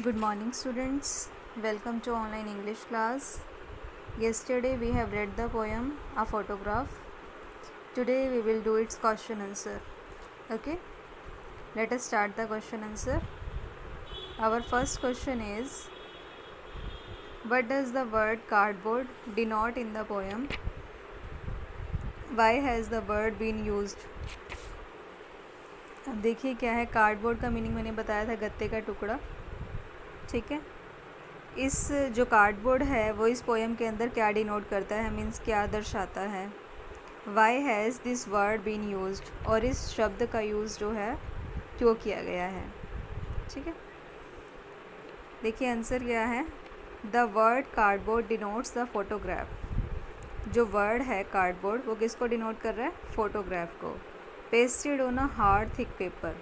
Good morning, students. Welcome to online English class. Yesterday we have read the poem A Photograph. Today we will do its question answer. Okay, let us start the question answer. Our first question is, what does the word cardboard denote in the poem? Why has the word been used? अब देखिए क्या है, cardboard का meaning मैंने बताया था, गत्ते का टुकड़ा. ठीक है, इस जो कार्डबोर्ड है वो इस पोएम के अंदर क्या डिनोट करता है, मीन्स क्या दर्शाता है. Why has this word been used, और इस शब्द का यूज़ जो है क्यों किया गया है. ठीक है, देखिए आंसर क्या है. The word cardboard denotes the photograph. जो वर्ड है कार्डबोर्ड वो किसको डिनोट कर रहा है, फोटोग्राफ को. Pasted on a hard thick paper.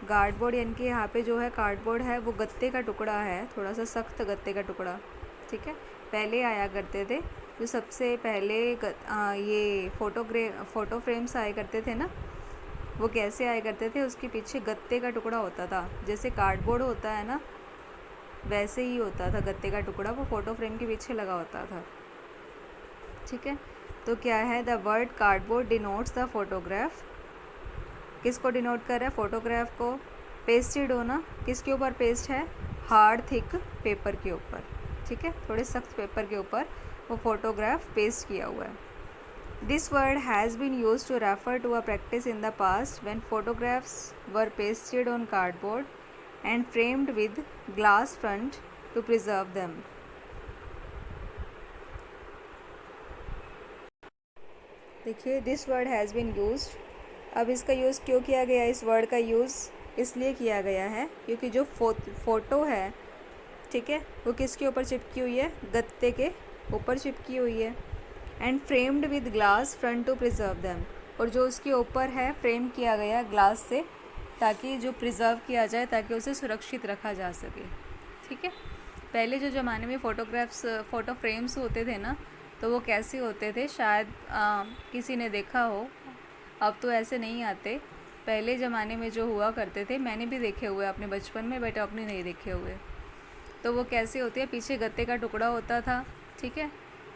Cardboard यानी कि यहाँ पे जो है कार्डबोर्ड है वो गत्ते का टुकड़ा है, थोड़ा सा सख्त गत्ते का टुकड़ा. ठीक है, पहले आया करते थे जो सबसे पहले ये फ़ोटो फ्रेम्स आया करते थे ना, वो कैसे आया करते थे, उसके पीछे गत्ते का टुकड़ा होता था. जैसे कार्डबोर्ड होता है ना, वैसे ही होता था गत्ते का टुकड़ा, वो फ़ोटो फ्रेम के पीछे लगा होता था. ठीक है, तो क्या है, the word cardboard denotes the photograph. किसको डिनोट कर रहा है, फोटोग्राफ को. पेस्टेड होना, किसके ऊपर पेस्ट है, हार्ड थिक पेपर के ऊपर. ठीक है, थोड़े सख्त पेपर के ऊपर वो फोटोग्राफ पेस्ट किया हुआ है. This word has been use to refer to a practice in the past when photographs were pasted on cardboard and framed with glass front to preserve them. देखिए, this word has been used. अब इसका use क्यों किया गया, इस word का use इसलिए किया गया है क्योंकि जो फ़ोटो है, ठीक है, वो किसके ऊपर चिपकी हुई है, गत्ते के ऊपर चिपकी हुई है. And framed with glass front to preserve them. और जो उसके ऊपर है फ्रेम किया गया ग्लास से, ताकि जो प्रिजर्व किया जाए, ताकि उसे सुरक्षित रखा जा सके. ठीक है, पहले जो ज़माने में फ़ोटो फ्रेम्स होते थे ना, तो वो कैसे होते थे, शायद किसी ने देखा हो. अब तो ऐसे नहीं आते. पहले ज़माने में जो हुआ करते थे, मैंने भी देखे हुए अपने बचपन में, बट अपने नहीं देखे हुए. तो वो कैसे होती है, पीछे गत्ते का टुकड़ा होता था. ठीक है,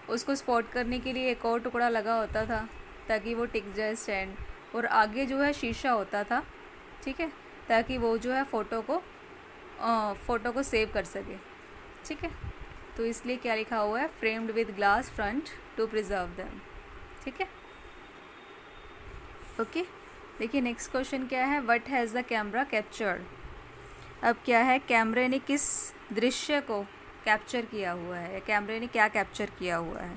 उसको स्पॉट करने के लिए एक और टुकड़ा लगा होता था ताकि वो टिक जाए स्टैंड. और आगे जो है शीशा होता था. ठीक है, ताकि वो जो है फ़ोटो को सेव कर सके. ठीक है, तो इसलिए क्या लिखा हुआ है, framed with glass front to preserve them. ठीक है, ओके. देखिए नेक्स्ट क्वेश्चन क्या है, what has the camera captured. अब क्या है, कैमरे ने किस दृश्य को कैप्चर किया हुआ है, कैमरे ने क्या कैप्चर किया हुआ है.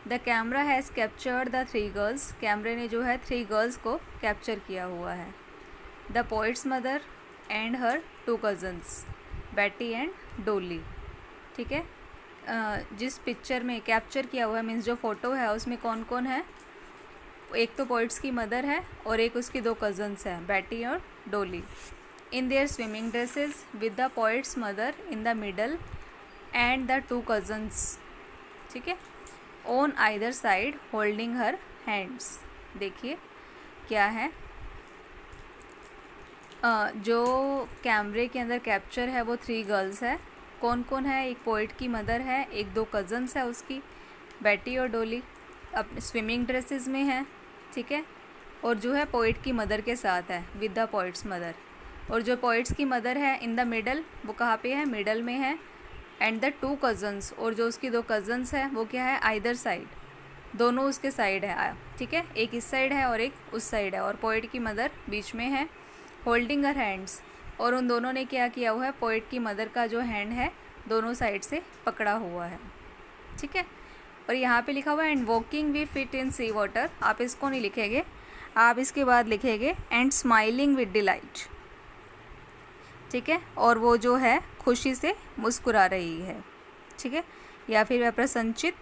The camera has captured the 3 girls. कैमरे ने जो है 3 गर्ल्स को कैप्चर किया हुआ है. The poet's mother and her 2 cousins, Betty and डोली. ठीक है, जिस पिक्चर में कैप्चर किया हुआ है, मीन्स जो फ़ोटो है उसमें कौन कौन है, एक तो पोइट्स की मदर है और एक उसकी 2 कज़न्स हैं, बैटी और डोली. In their swimming dresses with the poet's mother in the middle and the 2 cousins. ठीक है, on either side holding her hands. देखिए क्या है, जो कैमरे के अंदर कैप्चर है वो 3 गर्ल्स है. कौन कौन है, एक पोइट की मदर है, एक 2 कज़न्स है उसकी, बैटी और डोली, अपने स्विमिंग ड्रेसेस में है. ठीक है, और जो है पोइट की मदर के साथ है, विद द पोइट्स मदर. और जो पोइट्स की मदर है इन द मिडल, वो कहाँ पे है, मिडल में है. एंड द 2 कज़न्स, और जो उसकी 2 कज़न्स है वो क्या है, आइदर साइड, दोनों उसके साइड है. ठीक है, एक इस साइड है और एक उस साइड है, और पोइट की मदर बीच में है. होल्डिंग हर हैंड्स, और उन दोनों ने क्या किया हुआ है, पोइट की मदर का जो हैंड है दोनों साइड से पकड़ा हुआ है. ठीक है, और यहाँ पे लिखा हुआ है and walking we fit in sea water. आप इसको नहीं लिखेंगे, आप इसके बाद लिखेंगे एंड स्माइलिंग विद डिलाइट. ठीक है, और वो जो है खुशी से मुस्कुरा रही है. ठीक है, या फिर वह प्रसन्नचित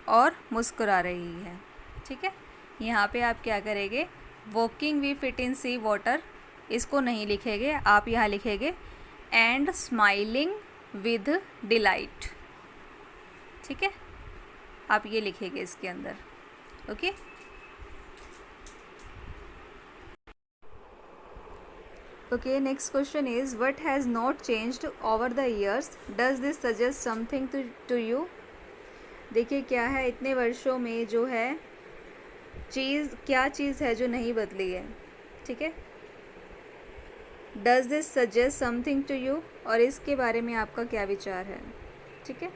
और मुस्कुरा रही है. ठीक है, यहाँ पे आप क्या करेंगे, walking we fit in sea water, इसको नहीं लिखेंगे, आप यहाँ लिखेंगे एंड स्माइलिंग विद डिलाइट. ठीक है, आप ये लिखेंगे इसके अंदर. Okay, okay, next question is what has not changed over the years, does this suggest something to you. देखिए क्या है, इतने वर्षों में जो है क्या चीज़ है जो नहीं बदली है, ठीक है। Does this suggest something to you, और इसके बारे में आपका क्या विचार है, ठीक है।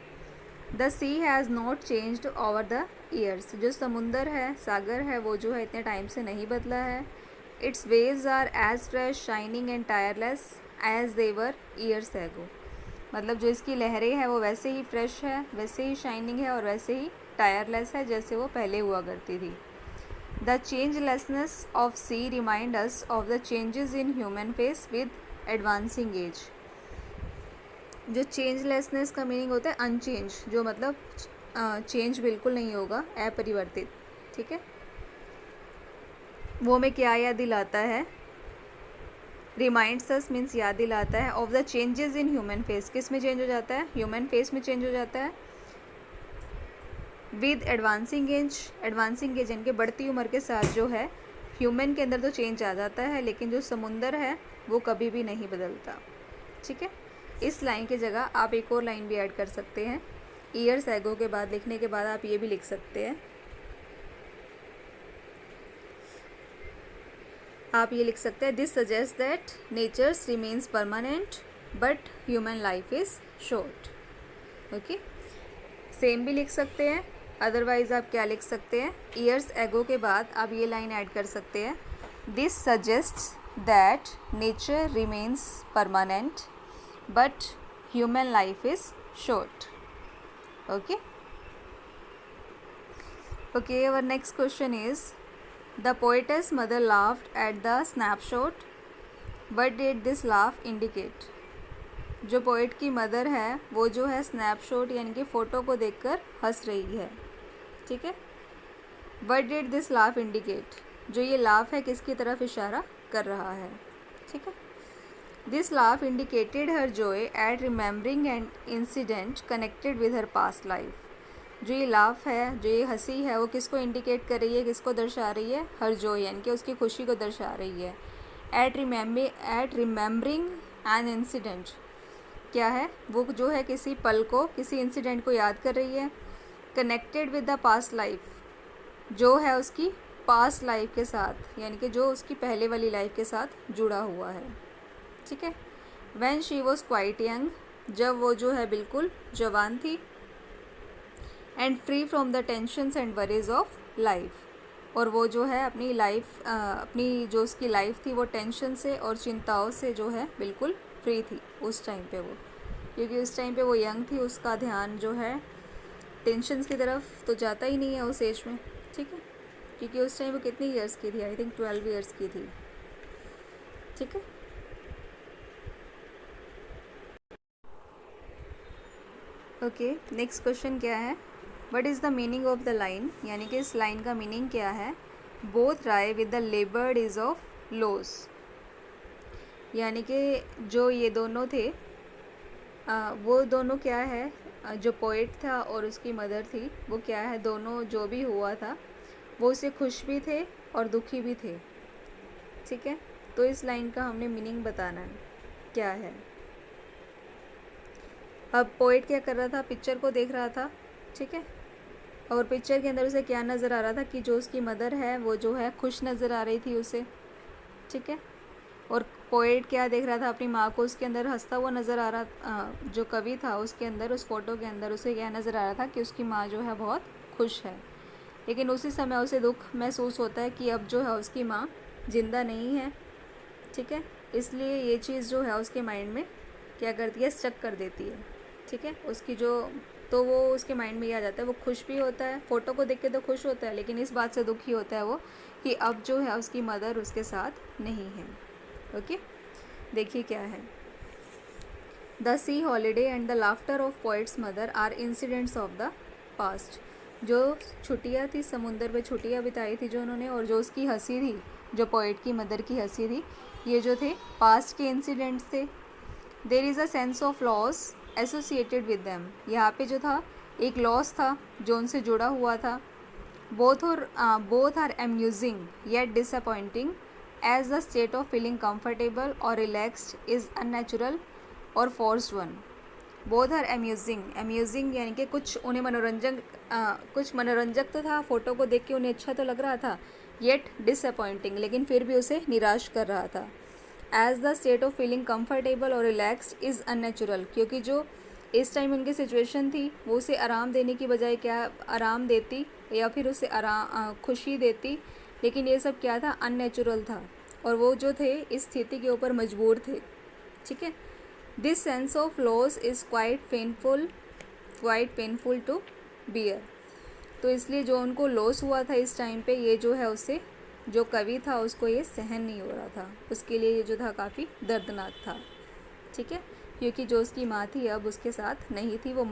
The sea has not changed over the years, जो समुंदर है, सागर है, वो जो है इतने टाइम से नहीं बदला है। Its waves are as fresh, shining and tireless as they were years ago, मतलब जो इसकी लहरें हैं वो वैसे ही फ्रेश है, वैसे ही शाइनिंग है और वैसे ही टायरलेस है जैसे वो पहले हुआ करती थी। The changelessness of sea remind us of the changes in human face with advancing age. जो चेंजलेसनेस का मीनिंग होता है अनचेंज, जो मतलब चेंज बिल्कुल नहीं होगा, अपरिवर्तित, ठीक है। वो में क्या याद दिलाता है, रिमाइंड्स अस मीन्स याद दिलाता है, of the changes in human face, किस में चेंज हो जाता है, ह्यूमन फेस में चेंज हो जाता है। विद एडवांसिंग एज यानी कि बढ़ती उम्र के साथ जो है ह्यूमन के अंदर तो चेंज आ जाता है, लेकिन जो समुंदर है वो कभी भी नहीं बदलता, ठीक है। इस लाइन की जगह आप एक और लाइन भी ऐड कर सकते हैं, ईयर्स एगो के बाद लिखने के बाद आप ये भी लिख सकते हैं, आप ये लिख सकते हैं, this suggest that nature's remains permanent but human life is short. Okay, same भी लिख सकते हैं, अदरवाइज आप क्या लिख सकते हैं, ईयर्स एगो के बाद आप ये लाइन ऐड कर सकते हैं, this suggests that nature remains permanent but human life is short. Okay okay, our next question is the poetess mother laughed at the snapshot. What did this laugh indicate? जो poet की mother है वो जो है snapshot यानी कि photo को देखकर हंस रही है, ठीक है। What did this laugh indicate? जो ये लाफ है किसकी तरफ इशारा कर रहा है, ठीक है। This laugh indicated her joy at remembering an incident connected with her past life. जो ये लाफ है, जो ये हंसी है, वो किसको इंडिकेट कर रही है, किसको दर्शा रही है, हर जॉय यानी कि उसकी खुशी को दर्शा रही है। एट रिमेम्बरिंग एन इंसिडेंट, क्या है वो, जो है किसी पल को, किसी इंसिडेंट को याद कर रही है। Connected with the past life, जो है उसकी पास्ट लाइफ के साथ, यानी कि जो उसकी पहले वाली लाइफ के साथ जुड़ा हुआ है, ठीक है। When she was quite young, जब वो जो है बिल्कुल जवान थी। And free from the tensions and worries of life, और वो जो है अपनी लाइफ, अपनी जो उसकी लाइफ थी वो टेंशन से और चिंताओं से जो है बिल्कुल फ्री थी उस टाइम पे वो, क्योंकि उस टाइम पे वो यंग थी, उसका ध्यान जो है टेंशन्स की तरफ तो जाता ही नहीं है उस एज में, ठीक है। क्योंकि उस टाइम वो कितनी ईयर्स की थी, आई थिंक 12 ईयर्स की थी, ठीक है। ओके, नेक्स्ट क्वेश्चन क्या है, what is the meaning of the line, यानी कि इस लाइन का मीनिंग क्या है। Both ray with the labored is of loss, यानी कि जो ये दोनों थे, वो दोनों क्या है, जो पोइट था और उसकी मदर थी, वो क्या है, दोनों जो भी हुआ था वो उससे खुश भी थे और दुखी भी थे, ठीक है। तो इस लाइन का हमने मीनिंग बताना है क्या है। अब पोइट क्या कर रहा था, पिक्चर को देख रहा था, ठीक है, और पिक्चर के अंदर उसे क्या नज़र आ रहा था कि जो उसकी मदर है वो जो है खुश नज़र आ रही थी उसे, ठीक है। और पोइट क्या देख रहा था, अपनी माँ को उसके अंदर हंसता हुआ नज़र आ रहा, जो कवि था उसके अंदर, उस फोटो के अंदर उसे क्या नज़र आ रहा था कि उसकी माँ जो है बहुत खुश है, लेकिन उसी समय उसे दुख महसूस होता है कि अब जो है उसकी माँ ज़िंदा नहीं है, ठीक है। इसलिए ये चीज़ जो है उसके माइंड में क्या करती है, स्टक कर देती है, ठीक है। उसकी जो, तो वो उसके माइंड में ये आ जाता है, वो खुश भी होता है, फ़ोटो को देख के तो खुश होता है, लेकिन इस बात से दुखी होता है वो कि अब जो है उसकी मदर उसके साथ नहीं है। ओके, देखिए क्या है, the sea holiday and the laughter of poet's mother are incidents of the past. जो छुट्टियाँ थी, समुंदर पे छुट्टियाँ बिताई थी जो उन्होंने, और जो उसकी हंसी थी, जो पोइट की मदर की हंसी थी, ये जो थे पास्ट के इंसिडेंट्स थे। There is a sense of loss associated with them, यहाँ पे जो था एक लॉस था जो उनसे जुड़ा हुआ था। Both are amusing yet disappointing as the state of feeling comfortable और रिलैक्स्ड इज़ अननेचुरल और forced one. Both are amusing यानी कि कुछ उन्हें कुछ मनोरंजक तो था, फ़ोटो को देख के उन्हें अच्छा तो लग रहा था, येट डिसअपॉइंटिंग लेकिन फिर भी उसे निराश कर रहा था। As the state of feeling comfortable और रिलैक्स्ड इज़ अननेचुरल, क्योंकि जो इस टाइम उनकी सिचुएशन थी वो उसे आराम देने की बजाय क्या आराम देती या फिर उसे खुशी देती, लेकिन ये सब क्या था, अननेचुरल था और वो जो थे इस स्थिति के ऊपर मजबूर थे। ठीक है, this sense of loss is quite painful to bear. तो इसलिए जो उनको लॉस हुआ था इस टाइम पे, ये जो है उससे जो कवि था उसको ये सहन नहीं हो रहा था, उसके लिए ये जो था काफ़ी दर्दनाक था। ठीक है, क्योंकि जो उसकी माँ थी अब उसके साथ नहीं थी, वो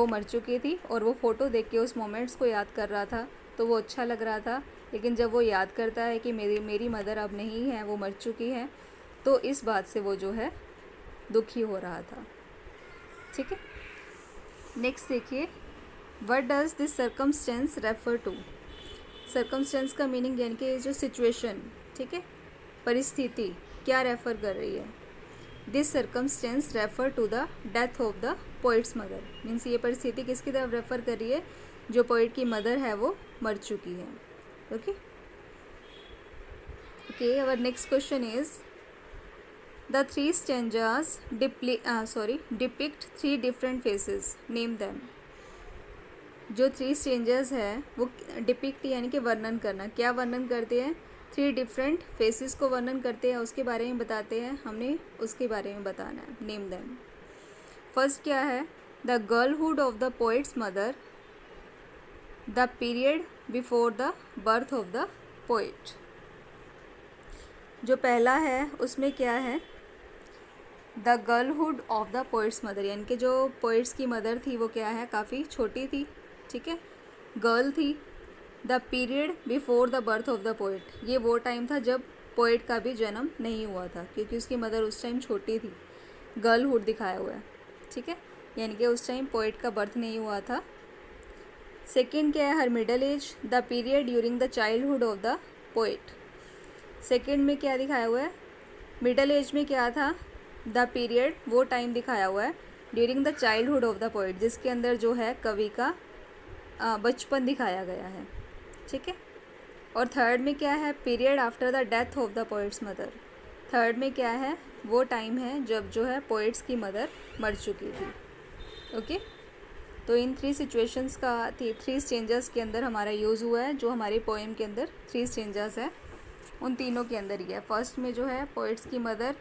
मर चुकी थी और वो फ़ोटो देख के उस मोमेंट्स को याद कर रहा था तो वो अच्छा लग रहा था, लेकिन जब वो याद करता है कि मेरी मदर अब नहीं है, वो मर चुकी है, तो इस बात से वो जो है दुखी हो रहा था। ठीक है, नेक्स्ट देखिए, what does this circumstance refer to. Circumstance का मीनिंग यानी कि जो सिचुएशन, ठीक है, परिस्थिति क्या रेफ़र कर रही है। This circumstance refer to the death of the poet's mother, means ये परिस्थिति किसकी तरफ रेफ़र कर रही है, जो पोइट की मदर है वो मर चुकी है। Okay okay, our next question is the three stanzas depict three different phases, name them. जो थ्री स्टेंजर्स है वो डिपिक्ट यानी कि वर्णन करना, क्या वर्णन करते हैं, थ्री डिफरेंट फेसेस को वर्णन करते हैं, उसके बारे में बताते हैं, हमने उसके बारे में बताना है, नेम दैम। फर्स्ट क्या है, the girlhood of the poet's mother, the period before the birth of the poet. जो पहला है उसमें क्या है, the girlhood of the poet's mother, यानी कि जो पोइट्स की मदर थी वो क्या है, काफ़ी छोटी थी, ठीक है, गर्ल थी। The period before the birth of the poet, ये वो टाइम था जब पोइट का भी जन्म नहीं हुआ था, क्योंकि उसकी मदर उस टाइम छोटी थी, गर्लहुड दिखाया हुआ है। ठीक है, यानी कि उस टाइम पोइट का बर्थ नहीं हुआ था। सेकेंड क्या है, her middle age, the period during the childhood of the poet. Second में क्या दिखाया हुआ है, मिडल एज में क्या था, द पीरियड वो टाइम दिखाया हुआ है during the childhood of the poet, जिसके अंदर जो है कवि का बचपन दिखाया गया है। ठीक है, और थर्ड में क्या है, period after the death of the poet's mother. Third में क्या है, वो टाइम है जब जो है पोइट्स की मदर मर चुकी थी। ओके, तो इन थ्री सिचुएशंस का थ्री स्टेंजर्स के अंदर हमारा यूज़ हुआ है, जो हमारी पोएम के अंदर थ्री स्टेंजर्स है उन तीनों के अंदर ही है। फर्स्ट में जो है पोइट्स की मदर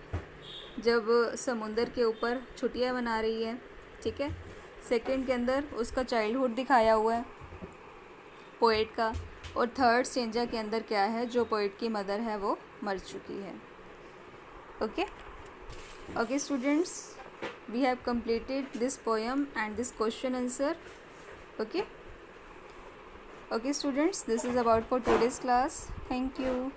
जब समुंदर के ऊपर छुट्टियां मना रही है, ठीक है। सेकंड के अंदर उसका चाइल्डहुड दिखाया हुआ है पोइट का, और थर्ड स्टेंजर के अंदर क्या है, जो पोइट की मदर है वो मर चुकी है। Okay okay students, we have completed this poem and this question answer. Okay okay students, this is about for today's class. Thank you.